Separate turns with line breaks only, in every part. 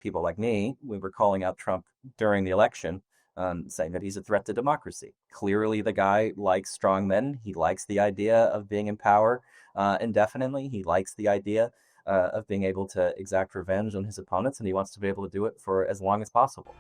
people like me, we were calling out Trump during the election, saying that he's a threat to democracy. Clearly, the guy likes strong men. He likes the idea of being in power indefinitely. He likes the idea of being able to exact revenge on his opponents, and he wants to be able to do it for as long as possible.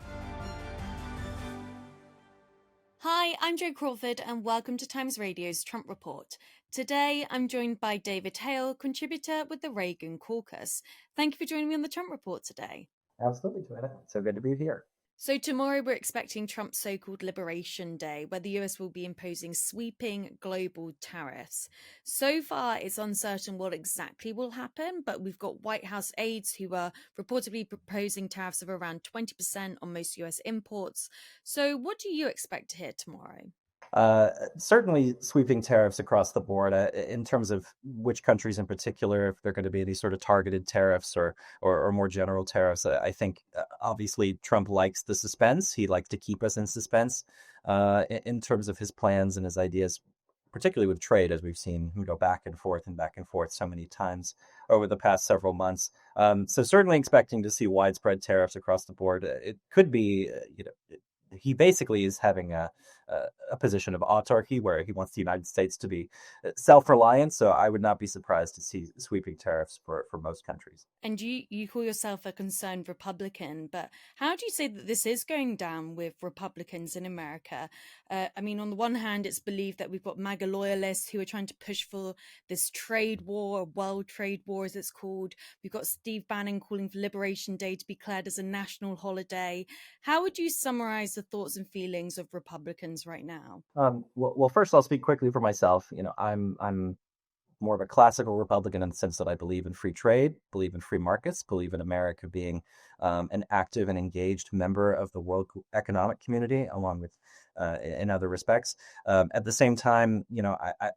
Hi, I'm Jo Crawford, and welcome to Times Radio's Trump Report. Today, I'm joined by David Hale, contributor with the Regan Causcus. Thank you for joining me on the Trump Report today.
Absolutely, Joanna. So good to be here.
So, tomorrow we're expecting Trump's so called Liberation Day, where the US will be imposing sweeping global tariffs. So far, it's uncertain what exactly will happen, but we've got White House aides who are reportedly proposing tariffs of around 20% on most US imports. So, what do you expect to hear tomorrow?
Certainly sweeping tariffs across the board in terms of which countries in particular, if there are going to be any sort of targeted tariffs or more general tariffs. I think obviously Trump likes the suspense. He likes to keep us in suspense in terms of his plans and his ideas, particularly with trade, as we've seen him go back and forth so many times over the past several months. So certainly expecting to see widespread tariffs across the board. It could be, he basically is having a position of autarky where he wants the United States to be self-reliant. So I would not be surprised to see sweeping tariffs for most countries.
And you call yourself a concerned Republican, but how do you say that this is going down with Republicans in America? I mean, on the one hand, it's believed that we've got MAGA loyalists who are trying to push for this trade war, world trade war, as it's called. We've got Steve Bannon calling for Liberation Day to be declared as a national holiday. How would you summarize the thoughts and feelings of Republicans right now?
Well, first I'll speak quickly for myself. I'm more of a classical Republican in the sense that I believe in free trade, believe in free markets, believe in America being an active and engaged member of the world economic community, along with in other respects. At the same time,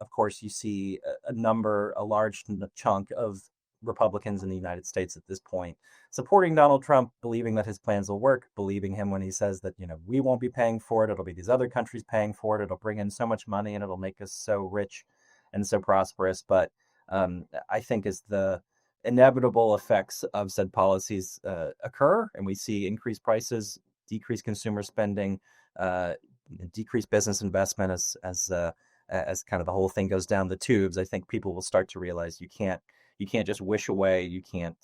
of course, you see a large chunk of Republicans in the United States at this point supporting Donald Trump, believing that his plans will work, believing him when he says that, we won't be paying for it. It'll be these other countries paying for it. It'll bring in so much money and it'll make us so rich and so prosperous. But I think as the inevitable effects of said policies occur, and we see increased prices, decreased consumer spending, decreased business investment as kind of the whole thing goes down the tubes, I think people will start to realize you can't just wish away, you can't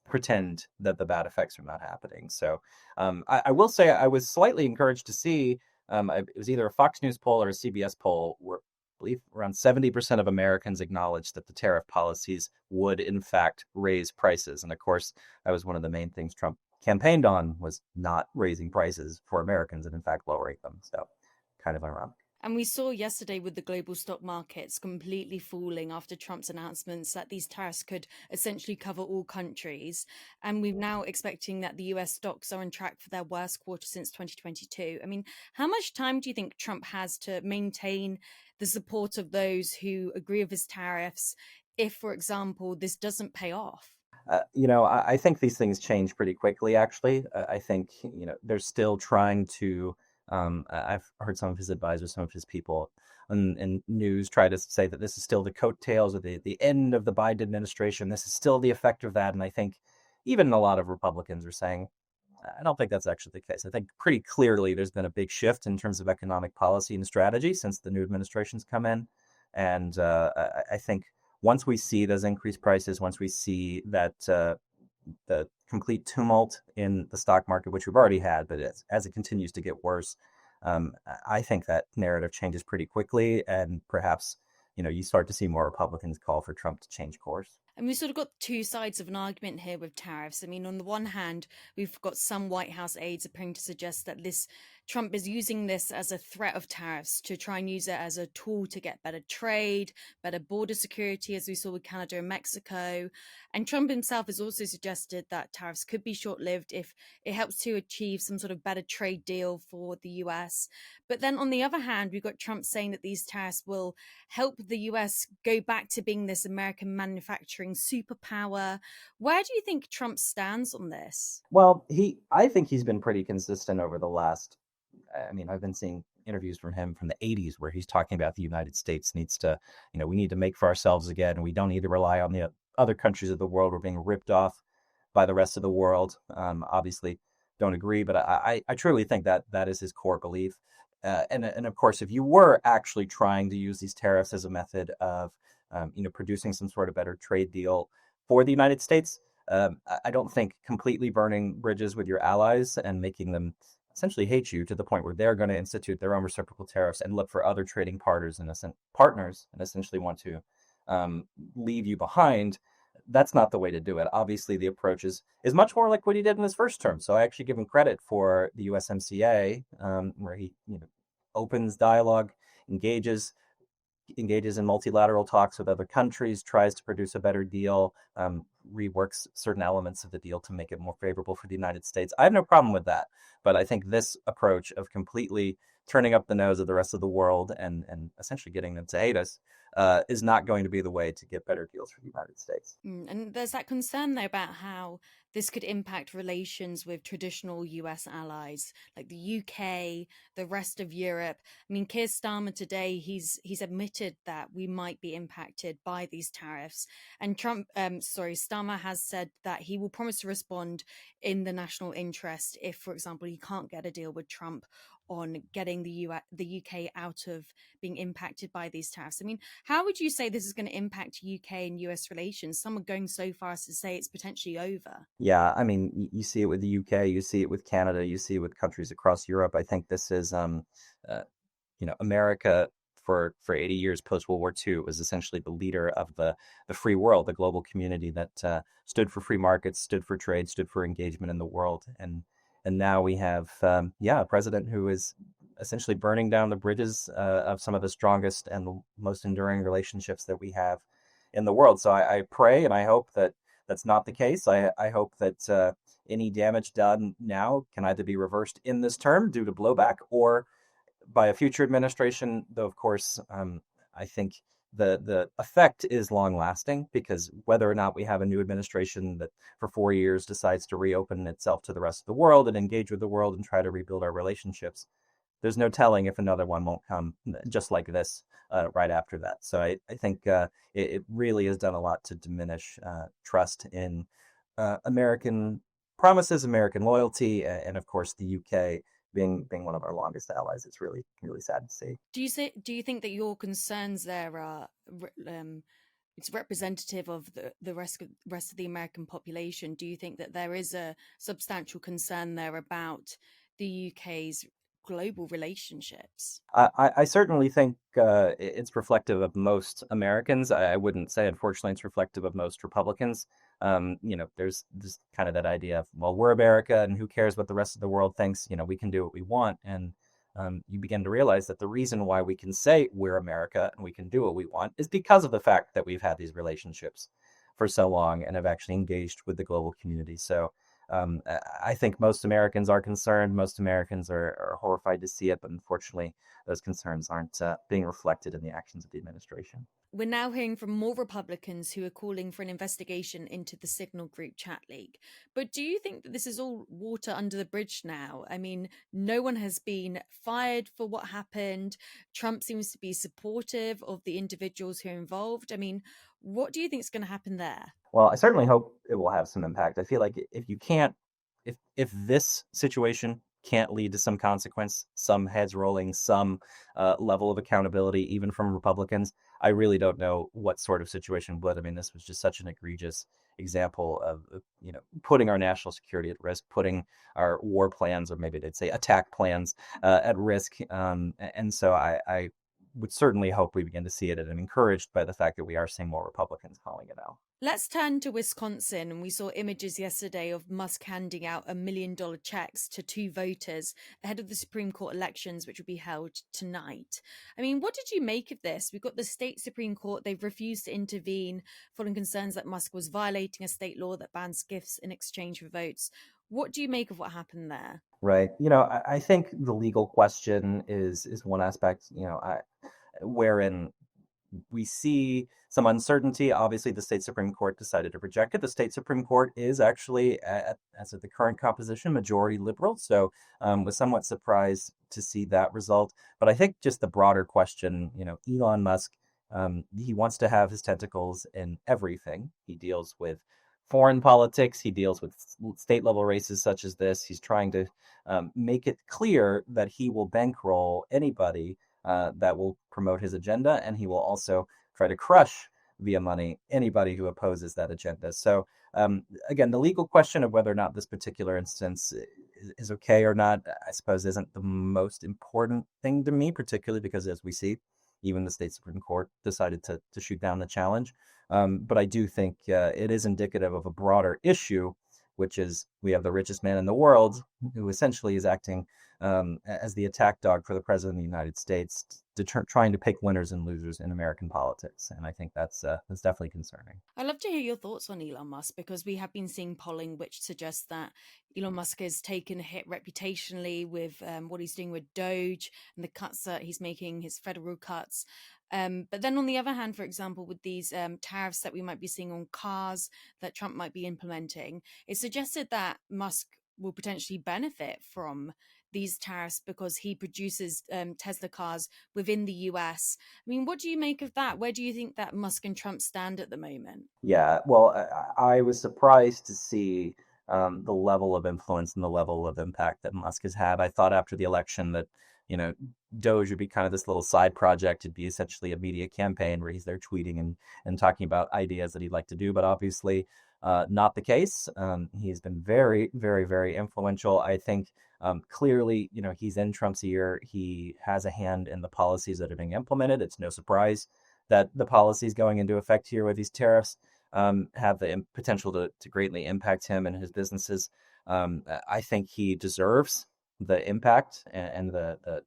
pretend that the bad effects are not happening. So I will say I was slightly encouraged to see it was either a Fox News poll or a CBS poll where I believe around 70% of Americans acknowledged that the tariff policies would in fact raise prices. And of course, that was one of the main things Trump campaigned on, was not raising prices for Americans and in fact lowering them. So kind of ironic.
And we saw yesterday with the global stock markets completely falling after Trump's announcements that these tariffs could essentially cover all countries. And we're now expecting that the US stocks are on track for their worst quarter since 2022. I mean, how much time do you think Trump has to maintain the support of those who agree with his tariffs if, for example, this doesn't pay off?
I think these things change pretty quickly, actually. I think, they're still trying to I've heard some of his advisors, some of his people in news try to say that this is still the coattails of the end of the Biden administration. This is still the effect of that. And I think even a lot of Republicans are saying, I don't think that's actually the case. I think pretty clearly there's been a big shift in terms of economic policy and strategy since the new administration's come in. And I think once we see those increased prices, once we see that the complete tumult in the stock market, which we've already had, but as it continues to get worse, I think that narrative changes pretty quickly, and perhaps you start to see more Republicans call for Trump to change course.
And we've sort of got two sides of an argument here with tariffs. I mean, on the one hand, we've got some White House aides appearing to suggest that Trump is using this as a threat of tariffs to try and use it as a tool to get better trade, better border security, as we saw with Canada and Mexico. And Trump himself has also suggested that tariffs could be short-lived if it helps to achieve some sort of better trade deal for the US. But then on the other hand, we've got Trump saying that these tariffs will help the US go back to being this American manufacturing superpower. Where do you think Trump stands on this?
Well, I think he's been pretty consistent over the last. I mean, I've been seeing interviews from him from the 80s where he's talking about the United States needs to, we need to make for ourselves again. We don't need to rely on the other countries of the world. We're being ripped off by the rest of the world. Obviously, don't agree, but I truly think that that is his core belief. And of course, if you were actually trying to use these tariffs as a method of producing some sort of better trade deal for the United States, I don't think completely burning bridges with your allies and making them essentially hate you to the point where they're going to institute their own reciprocal tariffs and look for other trading partners and essentially want to um, leave you behind. That's not the way to do it. Obviously, the approach is much more like what he did in his first term. So I actually give him credit for the USMCA, where he opens dialogue, engages engages in multilateral talks with other countries, tries to produce a better deal, reworks certain elements of the deal to make it more favorable for the United States. I have no problem with that. But I think this approach of completely turning up the nose of the rest of the world and essentially getting them to hate us is not going to be the way to get better deals for the United States.
And there's that concern, though, about how this could impact relations with traditional US allies like the UK, the rest of Europe. I mean, Keir Starmer today, he's admitted that we might be impacted by these tariffs. And Starmer has said that he will promise to respond in the national interest if, for example, he can't get a deal with Trump on getting the UK out of being impacted by these tariffs. I mean, how would you say this is going to impact UK and US relations? Some are going so far as to say it's potentially over.
Yeah, I mean, you see it with the UK, you see it with Canada, you see it with countries across Europe. I think this is uh, America for 80 years post World War II was essentially the leader of the free world, the global community that stood for free markets, stood for trade, stood for engagement in the world. And now we have a president who is essentially burning down the bridges of some of the strongest and most enduring relationships that we have in the world. So I pray and I hope that that's not the case. I hope that any damage done now can either be reversed in this term due to blowback or by a future administration, though, of course, I think the effect is long lasting because whether or not we have a new administration that for 4 years decides to reopen itself to the rest of the world and engage with the world and try to rebuild our relationships, there's no telling if another one won't come just like this right after that. So I think it really has done a lot to diminish trust in American promises, American loyalty, and of course the UK being one of our longest allies. It's really sad to see.
Do you think that your concerns there are it's representative of the rest of the American population? Do you think that there is a substantial concern there about the UK's global relationships?
I certainly think it's reflective of most Americans. I wouldn't say, unfortunately, it's reflective of most Republicans. There's this kind of that idea of, well, we're America and who cares what the rest of the world thinks? We can do what we want. And you begin to realize that the reason why we can say we're America and we can do what we want is because of the fact that we've had these relationships for so long and have actually engaged with the global community. So I think most Americans are concerned. Most Americans are horrified to see it, but unfortunately, those concerns aren't being reflected in the actions of the administration.
We're now hearing from more Republicans who are calling for an investigation into the Signal Group chat leak. But do you think that this is all water under the bridge now? I mean, no one has been fired for what happened. Trump seems to be supportive of the individuals who are involved. I mean, what do you think is going to happen there?
Well, I certainly hope it will have some impact. I feel like if this situation can't lead to some consequence, some heads rolling, some level of accountability, even from Republicans, I really don't know what sort of situation would. I mean, this was just such an egregious example of putting our national security at risk, putting our war plans, or maybe they'd say attack plans, at risk. And so I would certainly hope we begin to see it, and I'm encouraged by the fact that we are seeing more Republicans calling it out.
Let's turn to Wisconsin. And we saw images yesterday of Musk handing out $1 million checks to two voters ahead of the Supreme Court elections, which will be held tonight. I mean, what did you make of this? We've got the state Supreme Court. They've refused to intervene following concerns that Musk was violating a state law that bans gifts in exchange for votes. What do you make of what happened there?
Right. I think the legal question is one aspect, wherein we see some uncertainty. Obviously, the state Supreme Court decided to reject it. The state Supreme Court is actually, as of the current composition, majority liberal. So was somewhat surprised to see that result. But I think just the broader question, Elon Musk, he wants to have his tentacles in everything. He deals with foreign politics. He deals with state level races such as this. He's trying to make it clear that he will bankroll anybody that will promote his agenda, and he will also try to crush via money anybody who opposes that agenda. So again, the legal question of whether or not this particular instance is okay or not, I suppose, isn't the most important thing to me, particularly because, as we see, even the state Supreme Court decided to shoot down the challenge. But I do think it is indicative of a broader issue, which is we have the richest man in the world who essentially is acting as the attack dog for the president of the United States, trying to pick winners and losers in American politics. And I think that's definitely concerning.
I'd love to hear your thoughts on Elon Musk, because we have been seeing polling which suggests that Elon Musk has taken a hit reputationally with what he's doing with Doge and the cuts that he's making, his federal cuts. But then on the other hand, for example, with these tariffs that we might be seeing on cars that Trump might be implementing, it suggested that Musk will potentially benefit from these tariffs because he produces Tesla cars within the US. I mean, what do you make of that? Where do you think that Musk and Trump stand at the moment?
Yeah, well, I was surprised to see the level of influence and the level of impact that Musk has had. I thought after the election that, you know, Doge would be kind of this little side project. It'd be essentially a media campaign where he's there tweeting and talking about ideas that he'd like to do, but obviously not the case. He's been very, very, very influential. I think clearly, he's in Trump's ear. He has a hand in the policies that are being implemented. It's no surprise that the policies going into effect here with these tariffs have the potential to greatly impact him and his businesses. I think he deserves the impact and the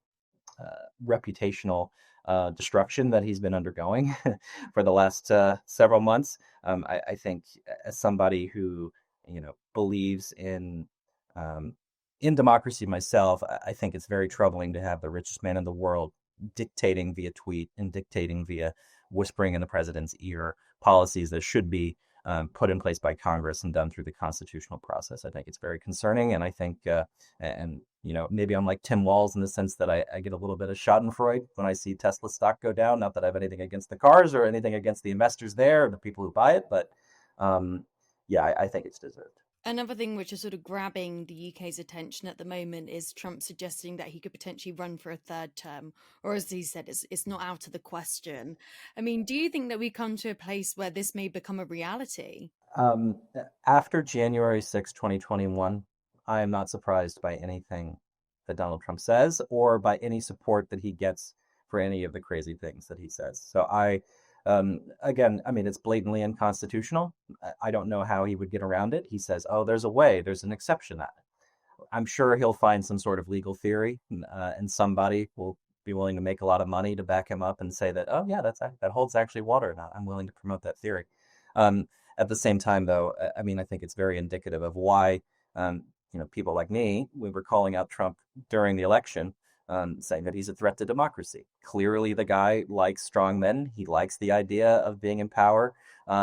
reputational destruction that he's been undergoing for the last several months. I think as somebody who believes in democracy myself, I think it's very troubling to have the richest man in the world dictating via tweet and dictating via whispering in the president's ear policies that should be put in place by Congress and done through the constitutional process. I think it's very concerning, and I think, maybe I'm like Tim Walz in the sense that I get a little bit of Schadenfreude when I see Tesla stock go down. Not that I have anything against the cars or anything against the investors there or the people who buy it, but I think it's deserved.
Another thing which is sort of grabbing the UK's attention at the moment is Trump suggesting that he could potentially run for a third term, or as he said, it's not out of the question. I mean, do you think that we come to a place where this may become a reality?
Um, After January 6, 2021, I am not surprised by anything that Donald Trump says or by any support that he gets for any of the crazy things that he says. So again, I mean, it's blatantly unconstitutional. I don't know how he would get around it. He says, oh, there's a way, there's an exception. I'm sure he'll find some sort of legal theory, and somebody will be willing to make a lot of money to back him up and say that, oh yeah, that holds actually water, and I'm willing to promote that theory. At the same time, though, I mean, I think it's very indicative of why, people like me, we were calling out Trump during the election, saying that he's a threat to democracy. Clearly, the guy likes strong men. He likes the idea of being in power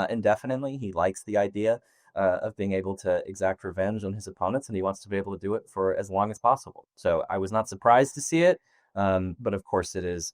indefinitely. He likes the idea of being able to exact revenge on his opponents, and he wants to be able to do it for as long as possible. So I was not surprised to see it, but of course, it is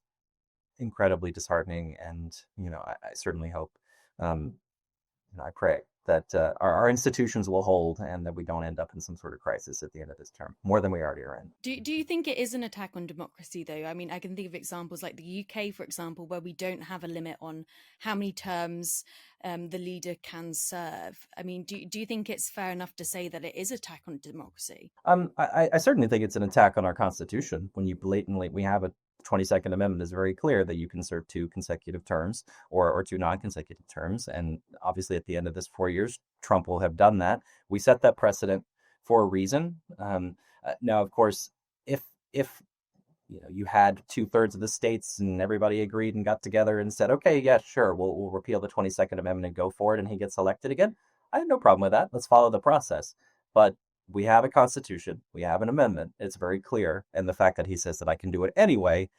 incredibly disheartening, and I certainly hope, I pray that our institutions will hold and that we don't end up in some sort of crisis at the end of this term, more than we already are in.
Do you think it is an attack on democracy, though? I mean, I can think of examples like the UK, for example, where we don't have a limit on how many terms the leader can serve. I mean, do you think it's fair enough to say that it is an attack on democracy?
I certainly think it's an attack on our Constitution when we have a 22nd Amendment is very clear that you can serve two consecutive terms or two non-consecutive terms. And obviously, at the end of this 4 years, Trump will have done that. We set that precedent for a reason. Now, of course, if you had 2/3 of the states and everybody agreed and got together and said, okay, yeah, sure, we'll repeal the 22nd Amendment and go for it, and he gets elected again, I have no problem with that. Let's follow the process. But we have a constitution, we have an amendment. It's very clear. And the fact that he says that I can do it anyway,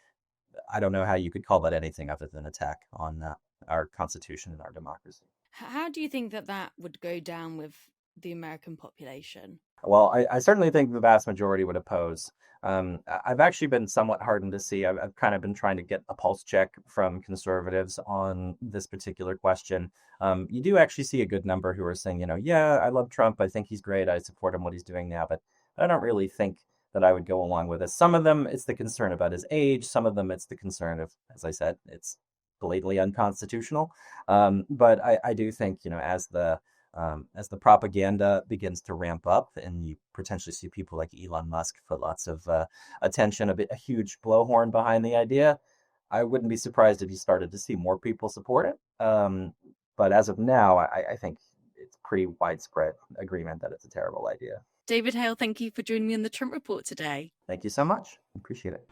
I don't know how you could call that anything other than attack on our constitution and our democracy.
How do you think that would go down with the American population?
Well, I certainly think the vast majority would oppose. I've actually been somewhat heartened to see. I've kind of been trying to get a pulse check from conservatives on this particular question. You do actually see a good number who are saying, yeah, I love Trump. I think he's great. I support him what he's doing now, but I don't really think that I would go along with this. Some of them, it's the concern about his age. Some of them, it's the concern of, as I said, it's blatantly unconstitutional. But I do think, as the propaganda begins to ramp up and you potentially see people like Elon Musk put lots of attention, a huge blowhorn behind the idea, I wouldn't be surprised if you started to see more people support it. But as of now, I think it's pretty widespread agreement that it's a terrible idea.
David Hale, thank you for joining me on the Trump Report today.
Thank you so much. Appreciate it.